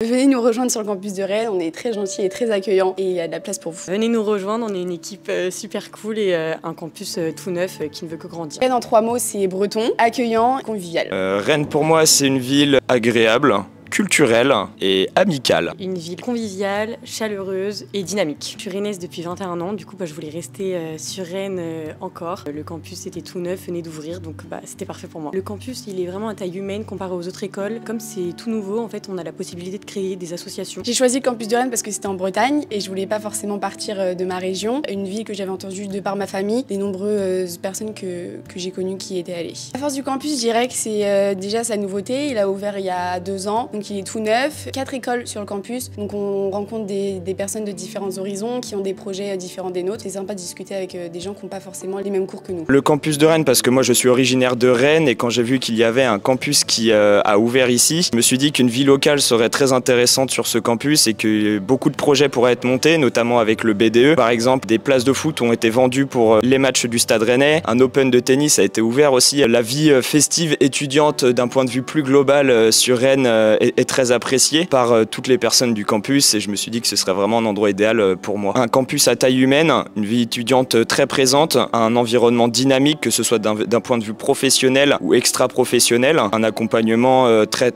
Venez nous rejoindre sur le campus de Rennes, on est très gentils et très accueillants et il y a de la place pour vous. Venez nous rejoindre, on est une équipe super cool et un campus tout neuf qui ne veut que grandir. Rennes en 3 mots, c'est breton, accueillant, convivial. Rennes pour moi c'est une ville agréable, culturelle et amicale. Une ville conviviale, chaleureuse et dynamique. Je suis rennaise depuis 21 ans, du coup je voulais rester sur Rennes encore. Le campus était tout neuf, venait d'ouvrir, donc c'était parfait pour moi. Le campus il est vraiment à taille humaine comparé aux autres écoles. Comme c'est tout nouveau, en fait on a la possibilité de créer des associations. J'ai choisi le campus de Rennes parce que c'était en Bretagne et je voulais pas forcément partir de ma région. Une ville que j'avais entendue de par ma famille, des nombreuses personnes que j'ai connues qui y étaient allées. La force du campus, je dirais que c'est déjà sa nouveauté. Il a ouvert il y a 2 ans. Donc il est tout neuf, 4 écoles sur le campus, donc on rencontre des personnes de différents horizons qui ont des projets différents des nôtres. C'est sympa de discuter avec des gens qui n'ont pas forcément les mêmes cours que nous. Le campus de Rennes, parce que moi je suis originaire de Rennes et quand j'ai vu qu'il y avait un campus qui a ouvert ici, je me suis dit qu'une vie locale serait très intéressante sur ce campus et que beaucoup de projets pourraient être montés, notamment avec le BDE. Par exemple, des places de foot ont été vendues pour les matchs du Stade Rennais, un open de tennis a été ouvert aussi. La vie festive étudiante d'un point de vue plus global sur Rennes est très apprécié par toutes les personnes du campus et je me suis dit que ce serait vraiment un endroit idéal pour moi. Un campus à taille humaine, une vie étudiante très présente, un environnement dynamique, que ce soit d'un point de vue professionnel ou extra-professionnel, un accompagnement très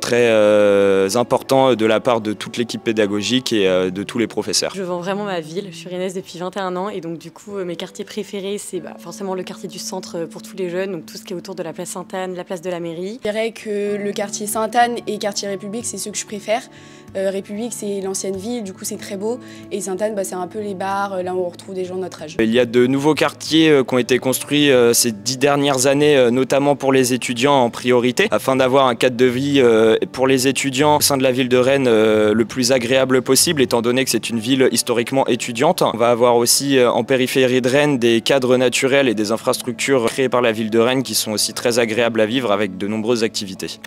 important de la part de toute l'équipe pédagogique et de tous les professeurs. Je vends vraiment ma ville, je suis rennaise depuis 21 ans et donc du coup mes quartiers préférés c'est forcément le quartier du centre pour tous les jeunes, donc tout ce qui est autour de la place Sainte-Anne, la place de la mairie. Je dirais que le quartier Sainte-Anne et quartier République c'est ceux que je préfère. République c'est l'ancienne ville, du coup c'est très beau et Sainte-Anne c'est un peu les bars, là où on retrouve des gens de notre âge. Il y a de nouveaux quartiers qui ont été construits ces 10 dernières années, notamment pour les étudiants en priorité, afin d'avoir un cadre de vie pour les étudiants au sein de la ville de Rennes le plus agréable possible, étant donné que c'est une ville historiquement étudiante. On va avoir aussi en périphérie de Rennes des cadres naturels et des infrastructures créées par la ville de Rennes qui sont aussi très agréables à vivre avec de nombreuses activités.